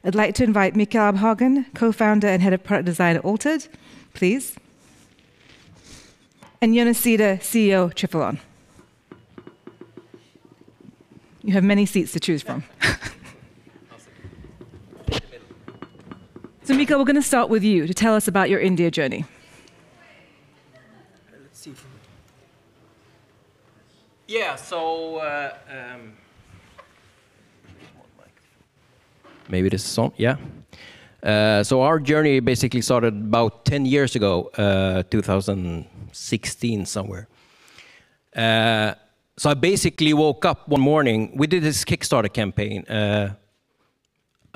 I'd like to invite Mikael Abbhagen, co-founder and head of product design at Altered, please. And Jonas, Ceder, CEO, Trifilon. You have many seats to choose from. So Mikael, we're going to start with you to tell us about your India journey. Let's see. Yeah, so maybe this is on. Yeah. So our journey basically started about 10 years ago, 2016 somewhere. So I basically woke up one morning. We did this Kickstarter campaign. I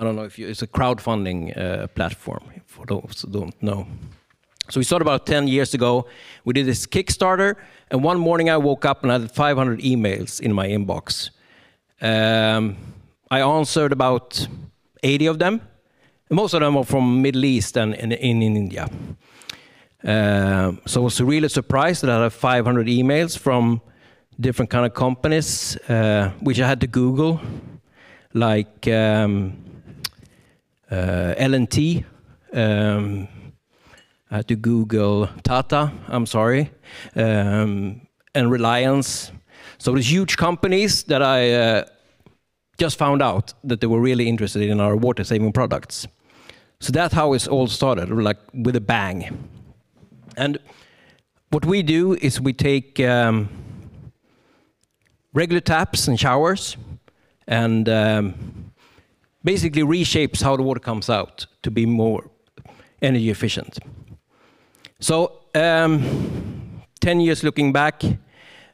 don't know if it's a crowdfunding platform, for those who don't know. So we started about 10 years ago. We did this Kickstarter, and one morning I woke up and I had 500 emails in my inbox. I answered about 80 of them. Most of them are from Middle East and in India. So I was really surprised that I had 500 emails from different kind of companies, which I had to Google, like L&T. I had to Google Tata, I'm sorry, and Reliance. So these huge companies that I just found out that they were really interested in our water-saving products. So that's how it all started, like with a bang. And what we do is we take regular taps and showers and basically reshapes how the water comes out to be more energy efficient. So 10 years looking back,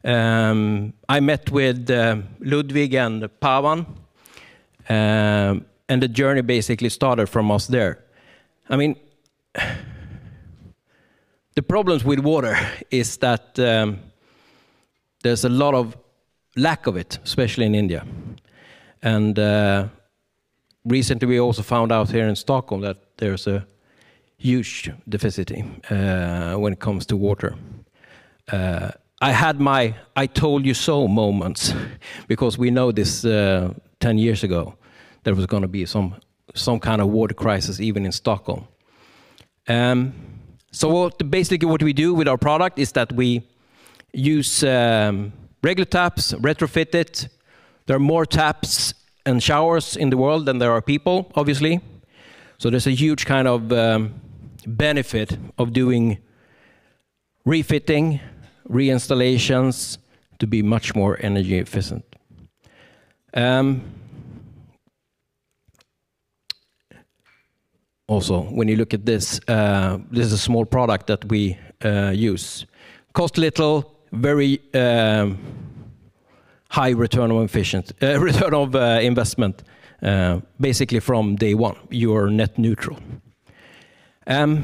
I met with Ludvig and Pavan, and the journey basically started from us there. I mean, the problems with water is that there's a lot of lack of it, especially in India. And recently we also found out here in Stockholm that there's a huge deficit when it comes to water. I had my "I told you so" moments because we know this 10 years ago there was going to be some kind of water crisis even in Stockholm. So basically what we do with our product is that we use regular taps, retrofit it. There are more taps and showers in the world than there are people, obviously. So there's a huge kind of benefit of doing refitting, reinstallations to be much more energy efficient. Also, when you look at this, this is a small product that we use. Cost little, very high return of investment. Basically from day one, you are net neutral. I'm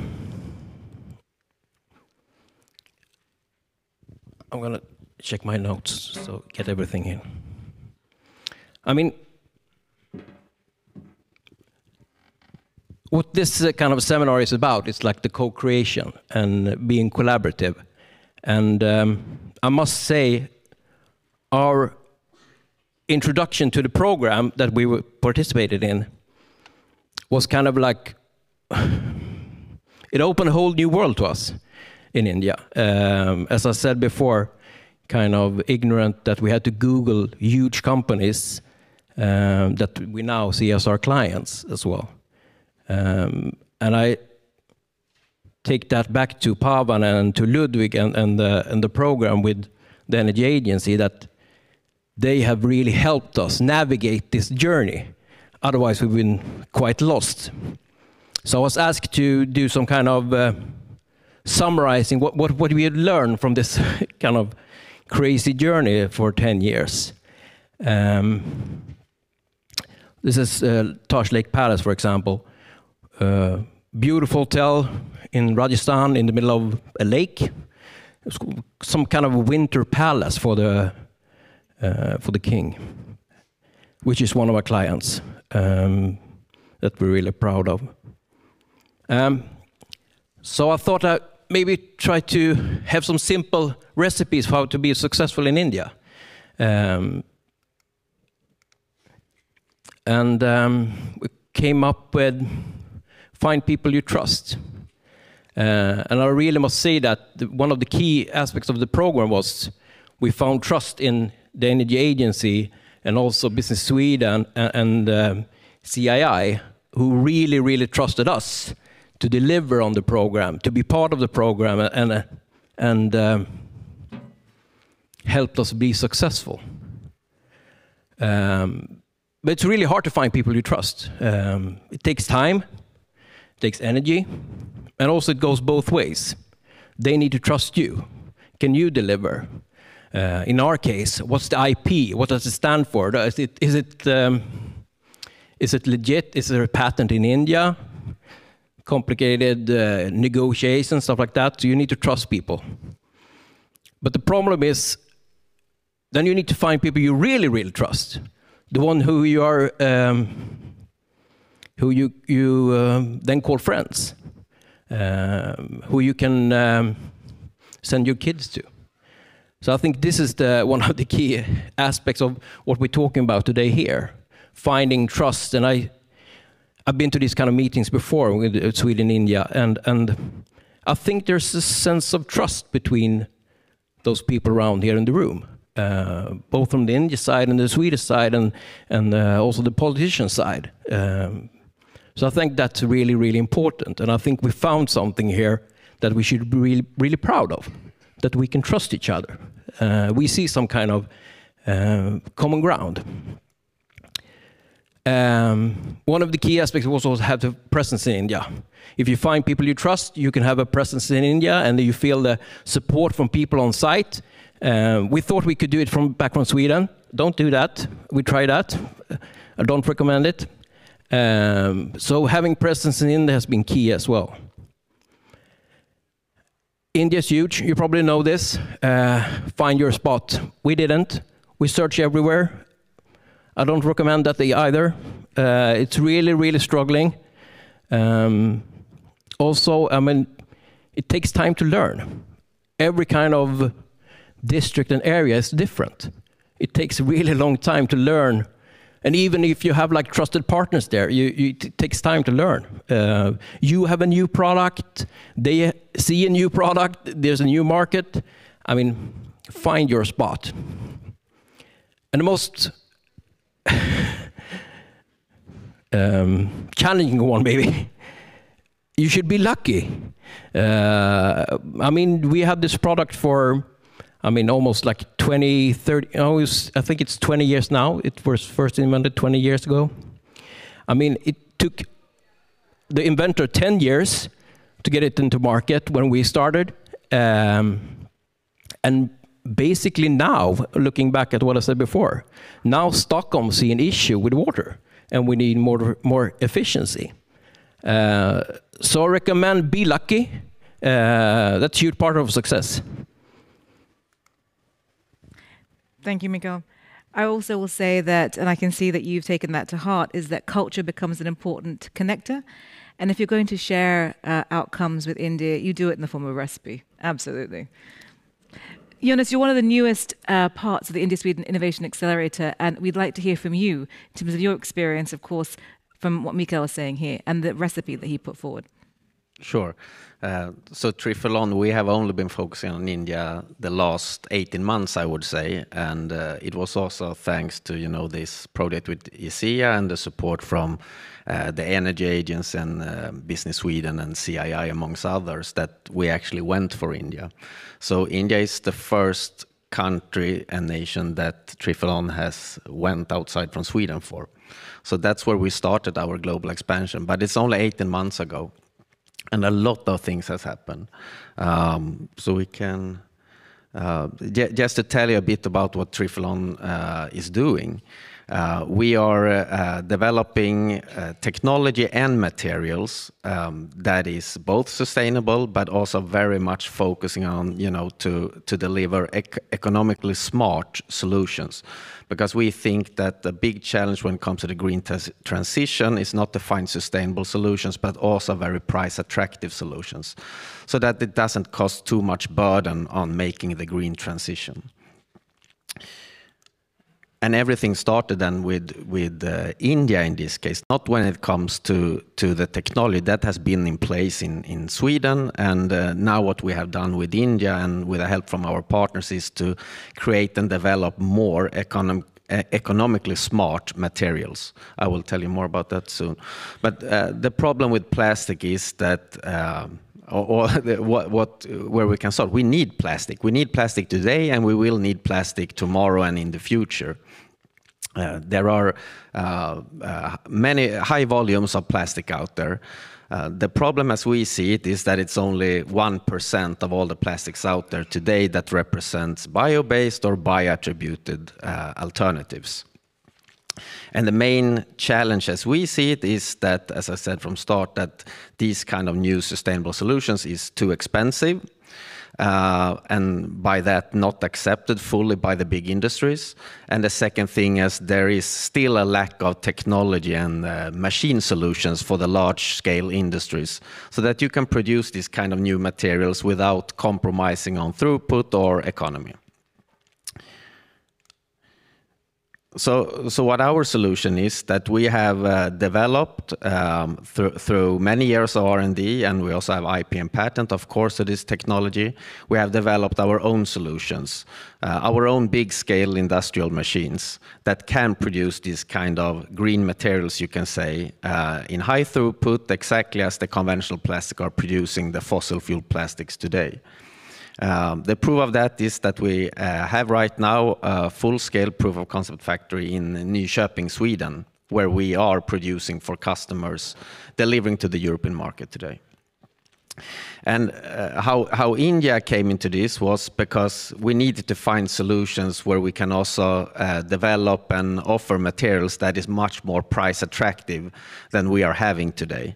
gonna check my notes so get everything in. I mean, what this kind of seminar is about is like the co-creation and being collaborative. And I must say, our introduction to the program that we participated in was kind of like, it opened a whole new world to us in India. As I said before, kind of ignorant that we had to Google huge companies that we now see as our clients as well. And I take that back to Pavan and to Ludvig and the program with the Energy Agency, that they have really helped us navigate this journey. Otherwise, we've been quite lost. So I was asked to do some kind of summarizing what we had learned from this kind of crazy journey for 10 years. This is Taj Lake Palace, for example. Beautiful hotel in Rajasthan in the middle of a lake. It's some kind of winter palace for the king, which is one of our clients that we're really proud of. So I thought I'd maybe try to have some simple recipes for how to be successful in India. We came up with find people you trust. And I really must say that one of the key aspects of the program was we found trust in the Energy Agency and also Business Sweden and CII, who really trusted us to deliver on the program, to be part of the program, and helped us be successful. But it's really hard to find people you trust. It takes time, it takes energy, and also it goes both ways. They need to trust you. Can you deliver? In our case, what's the IP? What does it stand for? Is it legit? Is there a patent in India? Complicated negotiations, stuff like that. So you need to trust people. But the problem is, then you need to find people you really trust. The one who you are, who you then call friends, who you can send your kids to. So I think this is one of the key aspects of what we're talking about today here, finding trust. And I've been to these kind of meetings before with Sweden, India, and I think there's a sense of trust between those people around here in the room, both from the India side and the Swedish side, and also the politician side. So I think that's really important, and I think we found something here that we should be really proud of, that we can trust each other. We see some kind of common ground. One of the key aspects was also have the presence in India. If you find people you trust, you can have a presence in India, and you feel the support from people on site. We thought we could do it back from Sweden. Don't do that. We tried that. I don't recommend it. So having presence in India has been key as well. India's huge. You probably know this. Find your spot. We didn't. We searched everywhere. I don't recommend that either. It's really struggling. Also, I mean, it takes time to learn. Every kind of district and area is different. It takes a really long time to learn. And even if you have like trusted partners there, it takes time to learn. You have a new product, they see a new product, there's a new market. I mean, find your spot. And the most challenging one, maybe, you should be lucky. I mean, we had this product for, I mean, almost like 20, 30, I think it's 20 years now. It was first invented 20 years ago. I mean, it took the inventor 10 years to get it into market when we started. And basically now, looking back at what I said before, now Stockholm see an issue with water, and we need more efficiency. So I recommend be lucky. That's a huge part of success. Thank you, Mikael. I also will say that, and I can see that you've taken that to heart, is that culture becomes an important connector. And if you're going to share outcomes with India, you do it in the form of a recipe. Absolutely. Jonas, you're one of the newest parts of the India-Sweden Innovation Accelerator, and we'd like to hear from you in terms of your experience, of course, from what Mikael was saying here, and the recipe that he put forward. Sure. So Trifilon, we have only been focusing on India the last 18 months, I would say, and it was also thanks to this project with ICEA and the support from the Energy Agency and Business Sweden and CII, amongst others, that we actually went for India. So India is the first country and nation that Trifilon has went outside from Sweden for. So that's where we started our global expansion, but it's only 18 months ago. And a lot of things has happened. So we can, just to tell you a bit about what Trifilon is doing. We are developing technology and materials that is both sustainable, but also very much focusing on, to deliver economically smart solutions. Because we think that the big challenge when it comes to the green transition is not to find sustainable solutions, but also very price attractive solutions, so that it doesn't cost too much burden on making the green transition. And everything started then with India in this case, not when it comes to the technology that has been in place in Sweden. And now what we have done with India and with the help from our partners is to create and develop more economically smart materials. I will tell you more about that soon. But the problem with plastic is that where we can start. We need plastic. We need plastic today, and we will need plastic tomorrow and in the future. There are many high volumes of plastic out there. The problem as we see it is that it's only 1% of all the plastics out there today that represents bio-based or bio-attributed alternatives. And the main challenge as we see it is that, as I said from start, that these kind of new sustainable solutions is too expensive. And by that not accepted fully by the big industries. And the second thing is there is still a lack of technology and machine solutions for the large-scale industries so that you can produce these kind of new materials without compromising on throughput or economy. So what our solution is that we have developed through many years of R&D, and we also have IP and patent, of course, to this technology. We have developed our own solutions, our own big-scale industrial machines that can produce these kind of green materials, you can say, in high throughput, exactly as the conventional plastic are producing the fossil fuel plastics today. The proof of that is that we have right now a full-scale proof of concept factory in Nyköping, Sweden, where we are producing for customers, delivering to the European market today. And how India came into this was because we needed to find solutions where we can also develop and offer materials that is much more price attractive than we are having today.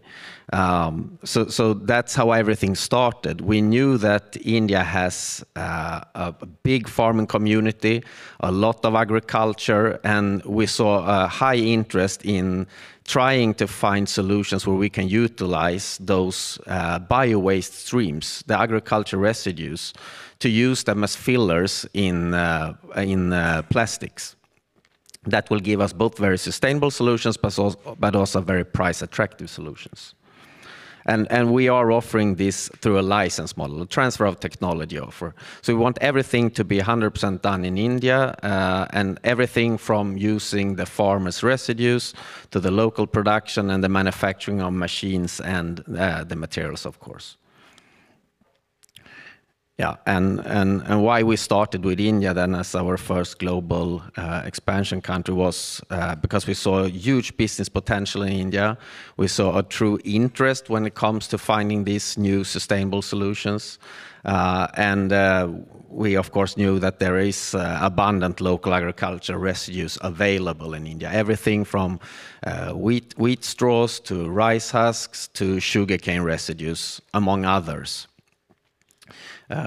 So that's how everything started. We knew that India has a big farming community, a lot of agriculture, and we saw a high interest in trying to find solutions where we can utilize those bio-waste streams, the agriculture residues, to use them as fillers in plastics. That will give us both very sustainable solutions, but also very price-attractive solutions. And we are offering this through a license model, a transfer of technology offer. So we want everything to be 100% done in India, and everything from using the farmers' residues to the local production and the manufacturing of machines and the materials, of course. Yeah, and why we started with India then as our first global expansion country was because we saw a huge business potential in India. We saw a true interest when it comes to finding these new sustainable solutions. And we, of course, knew that there is abundant local agriculture residues available in India. Everything from wheat straws to rice husks to sugarcane residues, among others.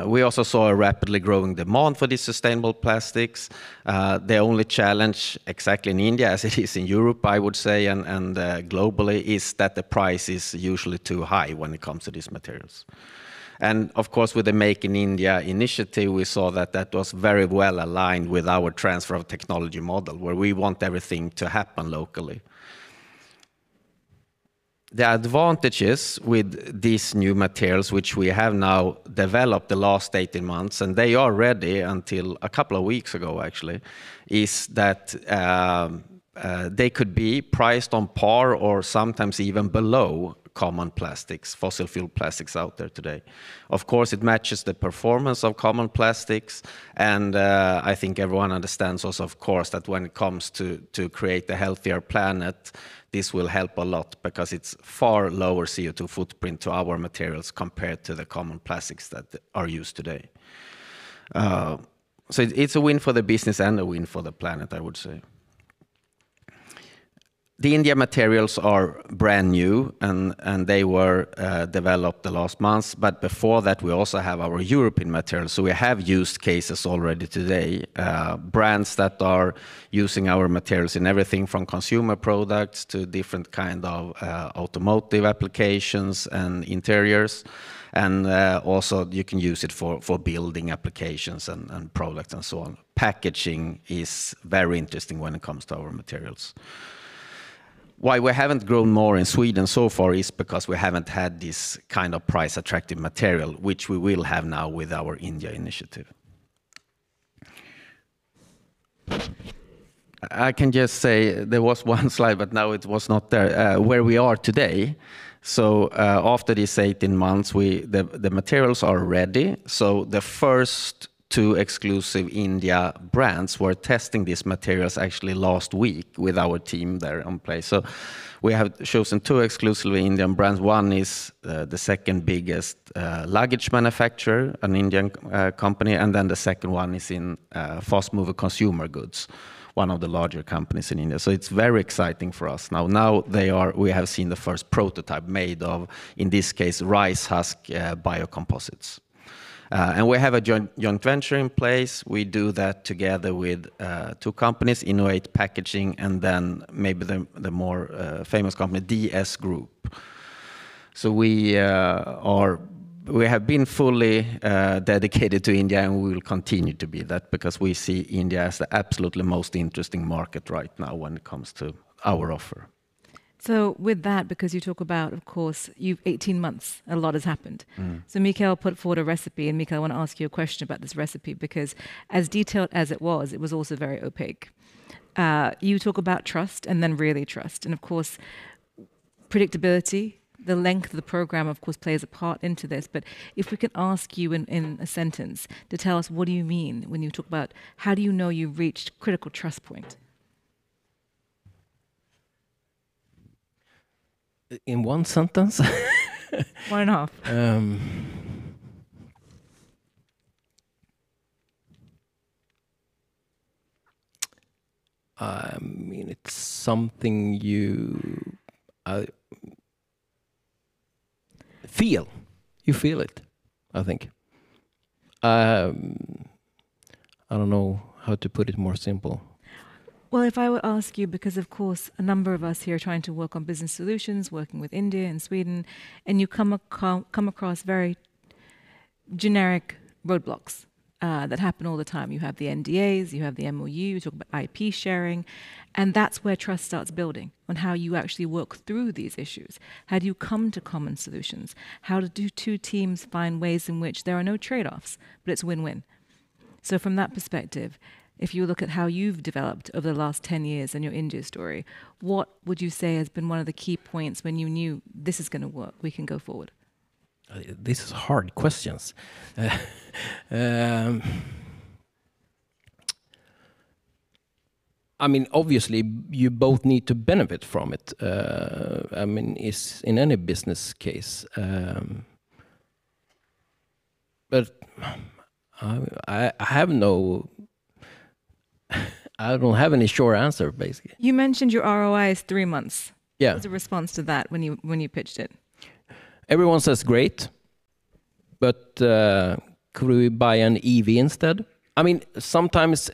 We also saw a rapidly growing demand for these sustainable plastics. The only challenge exactly in India, as it is in Europe, I would say, and globally, is that the price is usually too high when it comes to these materials. And of course, with the Make in India initiative, we saw that that was very well aligned with our transfer of technology model, where we want everything to happen locally. The advantages with these new materials, which we have now developed the last 18 months, and they are ready until a couple of weeks ago actually, is that they could be priced on par or sometimes even below common plastics, fossil fuel plastics out there today. Of course, it matches the performance of common plastics, and I think everyone understands also, of course, that when it comes to create a healthier planet, this will help a lot because it's far lower CO2 footprint to our materials compared to the common plastics that are used today. So it's a win for the business and a win for the planet, I would say. The India materials are brand new, and they were developed the last months. But before that, we also have our European materials. So we have use cases already today. Brands that are using our materials in everything from consumer products to different kind of automotive applications and interiors. And also you can use it for building applications and products and so on. Packaging is very interesting when it comes to our materials. Why we haven't grown more in Sweden so far is because we haven't had this kind of price-attractive material, which we will have now with our India initiative. I can just say there was one slide, but now it was not there, where we are today. So after these 18 months, the materials are ready. So the first 2 exclusive India brands were testing these materials actually last week with our team there on place. So we have chosen 2 exclusively Indian brands. One is the second biggest luggage manufacturer, an Indian company, and then the second one is in fast mover consumer goods, one of the larger companies in India. So it's very exciting for us now. Now we have seen the first prototype made of, in this case, rice husk biocomposites. And we have a joint venture in place. We do that together with 2 companies, Innovate Packaging, and then maybe the more famous company, DS Group. So we have been fully dedicated to India, and we will continue to be that, because we see India as the absolutely most interesting market right now when it comes to our offer. So with that, because you talk about, of course, you've 18 months, a lot has happened. So Mikael put forward a recipe, and Mikael, I want to ask you a question about this recipe, because as detailed as it was also very opaque. You talk about trust and then really trust. And of course, predictability, the length of the program, of course, plays a part into this. But if we can ask you in a sentence to tell us, what do you mean when you talk about, how do you know you've reached critical trust point? In one sentence? 1.5. I mean, it's something you feel. You feel it, I think. I don't know how to put it more simple. Well, if I would ask you, because of course a number of us here are trying to work on business solutions, working with India and Sweden, and you come across very generic roadblocks that happen all the time. You have the NDAs, you have the MOU, you talk about IP sharing, and that's where trust starts building, on how you actually work through these issues. How do you come to common solutions? How do 2 teams find ways in which there are no trade-offs, but it's win-win? So from that perspective, if you look at how you've developed over the last 10 years and your India story, what would you say has been one of the key points when you knew this is going to work, we can go forward? This is hard questions. I mean, obviously, you both need to benefit from it. I mean, it's in any business case. But I have no... I don't have any sure answer, basically. You mentioned your ROI is 3 months. Yeah. What was the response to that when you pitched it? Everyone says great, but could we buy an EV instead? I mean, sometimes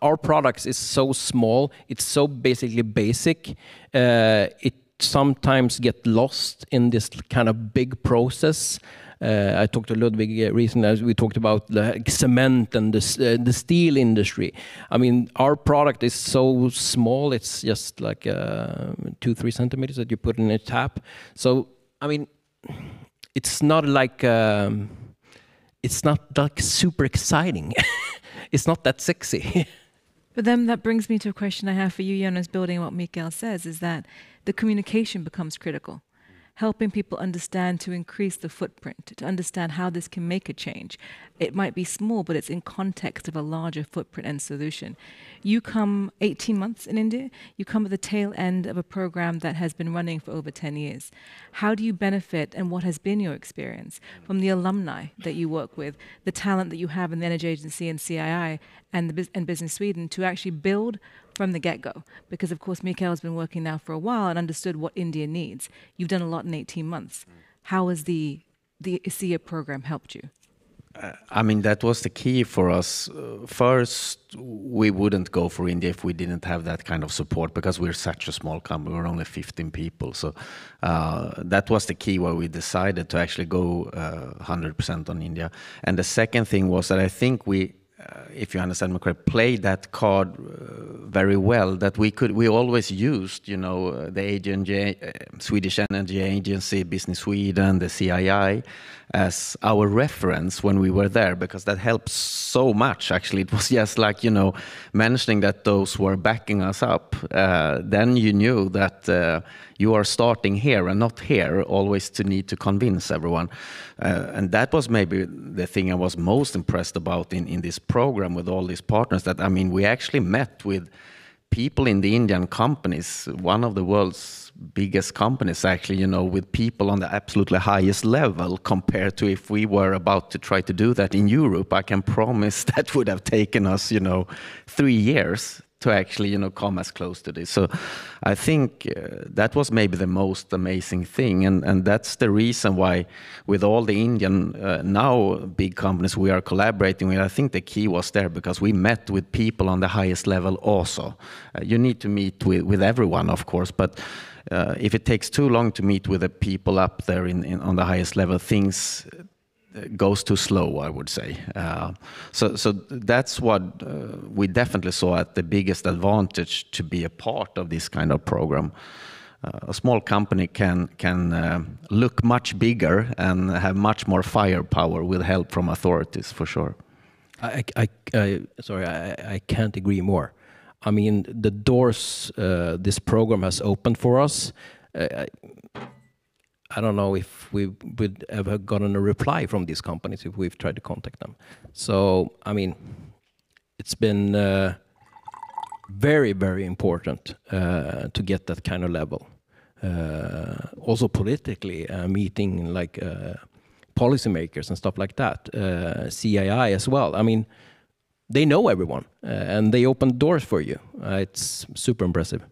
our products is so small, it's so basically basic, it sometimes get lost in this kind of big process. I talked to Ludvig recently, as we talked about the cement and the steel industry. I mean, our product is so small, it's just like 2-3 centimeters that you put in a tap. So, I mean, it's not like super exciting. It's not that sexy. But then that brings me to a question I have for you, Jonas, building on what Mikael says, is that the communication becomes critical. Helping people understand to increase the footprint, to understand how this can make a change. It might be small, but it's in context of a larger footprint and solution. You come 18 months in India, you come at the tail end of a program that has been running for over 10 years. How do you benefit, and what has been your experience from the alumni that you work with, the talent that you have in the Energy Agency and CII and Business Sweden to actually build from the get-go? Because, of course, Mikael's been working now for a while and understood what India needs. You've done a lot in 18 months. How has the ISEA program helped you? I mean, that was the key for us. First, we wouldn't go for India if we didn't have that kind of support, because we're such a small company. We're only 15 people. So that was the key where we decided to actually go 100% on India. And the second thing was that I think we, if you understand me correctly, played that card very well. That we always used, you know, the Swedish Energy Agency, Business Sweden, the CII, as our reference when we were there, because that helps so much. Actually, it was just like, you know, mentioning that those were backing us up. Then you knew that you are starting here and not here, always to need to convince everyone. And that was maybe the thing I was most impressed about in this program with all these partners. That, I mean, we actually met with people in the Indian companies, one of the world's biggest companies actually, you know, with people on the absolutely highest level compared to if we were about to try to do that in Europe. I can promise that would have taken us, you know, 3 years to actually, you know, come as close to this. So I think that was maybe the most amazing thing. And that's the reason why with all the Indian now big companies we are collaborating with, I think the key was there, because we met with people on the highest level also. You need to meet with everyone, of course, but if it takes too long to meet with the people up there on the highest level, things goes too slow, I would say. So that's what we definitely saw as the biggest advantage to be a part of this kind of program. A small company can look much bigger and have much more firepower with help from authorities, for sure. I can't agree more. I mean, the doors this program has opened for us, I don't know if we would ever gotten a reply from these companies if we've tried to contact them. So, I mean, it's been very, very important to get that kind of level. Also politically, meeting like policymakers and stuff like that, CII as well. I mean, they know everyone and they open doors for you. It's super impressive.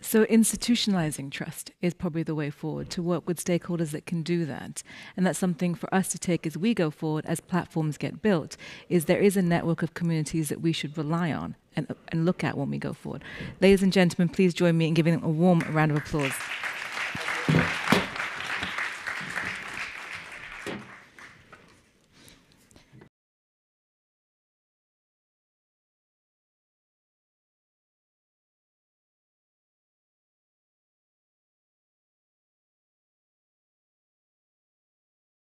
So institutionalizing trust is probably the way forward, to work with stakeholders that can do that. And that's something for us to take as we go forward, as platforms get built, is there is a network of communities that we should rely on and look at when we go forward. Ladies and gentlemen, please join me in giving them a warm round of applause.